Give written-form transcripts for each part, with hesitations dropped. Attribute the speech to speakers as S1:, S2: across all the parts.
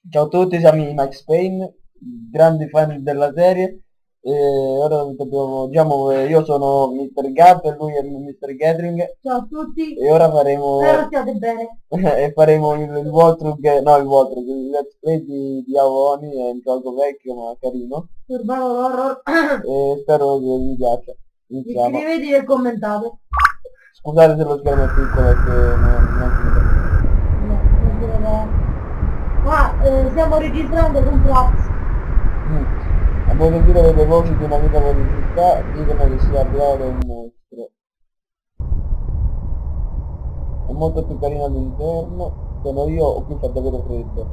S1: Ciao a tutti, siamo i Max Payne, grandi fan della serie. E ora dobbiamo, diciamo, io sono Mr. Gab e lui è Mr. Gathering.
S2: Ciao a tutti,
S1: E ora faremo
S2: spero stiate bene.
S1: e faremo il walkthrough, no il walkthrough, il let's play di Avoni, è un gioco vecchio ma carino.
S2: Survival horror.
S1: E spero che vi piaccia. Iniziamo.
S2: Iscrivetevi e commentate.
S1: Scusate se lo schermo è piccolo perché non si vede.
S2: No, non si vede. Stiamo registrando con Flaps.
S1: A voi sentire le voci di una vita fuori città, dicono che sia arrivato un mostro. È molto più carino all'interno, sono io o qui fa davvero freddo.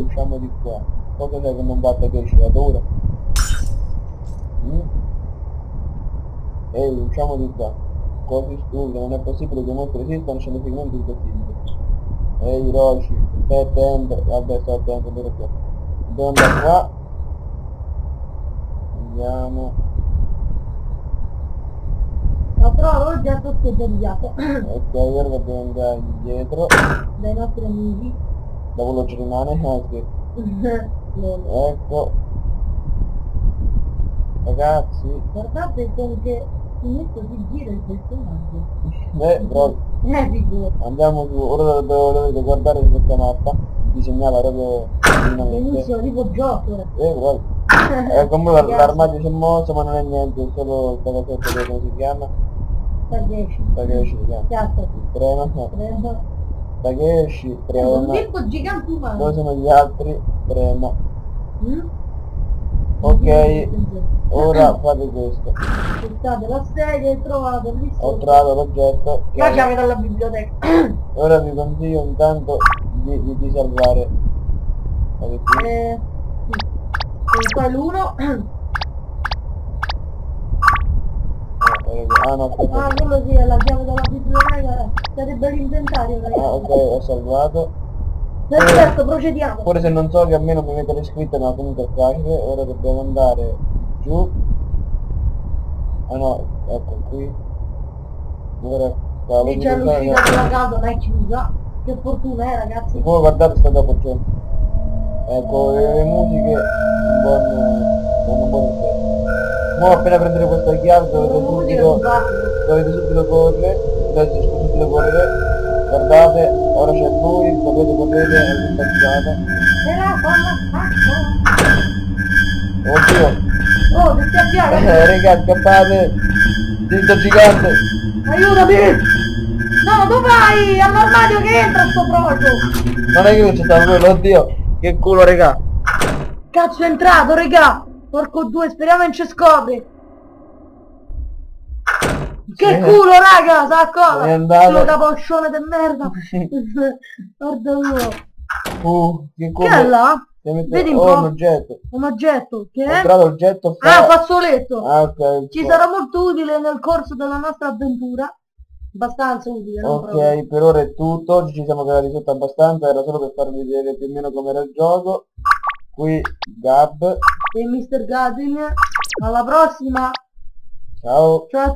S1: Usciamo di qua. Cosa c'è che non batte che esce la paura? Usciamo di qua. Così stupido, non è possibile che i mostri esistano scientificamente impossibile. Ehi Roshi, stai attento, vabbè sto attento pure qua. Devo andare qua. Andiamo.
S2: Ho trovato l'oggetto scheggiato
S1: Ok, ora dobbiamo andare indietro.
S2: dai nostri amici.
S1: Da quello ci rimane, ah sì. Ecco. Ragazzi.
S2: Guardate con che finito si gira il personaggio.
S1: Bro,
S2: Figo.
S1: andiamo su, ora dovete guardare su questa mappa, disegnata proprio
S2: Benissimo, tipo gioco.
S1: bro. Comunque l'armadio si è mosso ma non è niente, è solo questa cosa come si chiama?
S2: Takeshi.
S1: Takeshi si chiama.
S2: Piazza.
S1: Trema.
S2: Prendo.
S1: Takeshi,
S2: Un
S1: trema.
S2: bimbo gigante umano.
S1: Dove sono gli altri? Trema.
S2: Mm?
S1: Ok, ora fate questo.
S2: Cercate la sedia e trovate lì
S1: Ho
S2: sotto
S1: trovato l'oggetto.
S2: la chiave dalla biblioteca.
S1: Ora vi consiglio intanto di salvare. Fate qui.
S2: E poi l'uno.
S1: Ah no, aspetta.
S2: Quello sì, è la chiave della biblioteca. Sarebbe l'inventario,
S1: Ah,
S2: ragazzi.
S1: ok, ho salvato.
S2: Perfetto, procediamo.
S1: Pure se non so che almeno mi mettere iscritto, ma comunque è facile. Ora dobbiamo andare giù. Ah no, ecco qui. Ora qua
S2: Lì c'è l'uscita della casa, ma è chiusa. Che fortuna, ragazzi.
S1: come guardate sta dopo c'è. Ecco, le musiche, un buon effetto. Ora appena prendere questa chiave dovete subito correre, dovete subito correre. Guardate, ora c'è lui, dovete correre all'impacciata. Oddio!
S2: Oh, ti abbiamo!
S1: Raga, scappate! Dito gigante!
S2: Aiutami! No, dove vai? All'armadio che entra sto procio!
S1: Non è che c'è stato quello, oddio! Che culo, raga!
S2: Cazzo è entrato, raga! Porco due, speriamo non ci scopri! Che culo, raga! Sa cosa?
S1: È andato!
S2: Quello caposcione di merda! Guarda uno!
S1: Che culo!
S2: Che è là? Vedi un po'?
S1: Un oggetto!
S2: Un oggetto, che
S1: Ho
S2: è?
S1: trovato l'oggetto
S2: Ah, fazzoletto!
S1: Ah, ok.
S2: Ci sarà molto utile nel corso della nostra avventura. Abbastanza utile, non proprio.
S1: Ok, per ora è tutto, oggi ci siamo cagati sotto abbastanza, era solo per farvi vedere più o meno com'era il gioco. Qui Gab.
S2: E Mr. Gathering, alla prossima!
S1: Ciao!
S2: Ciao!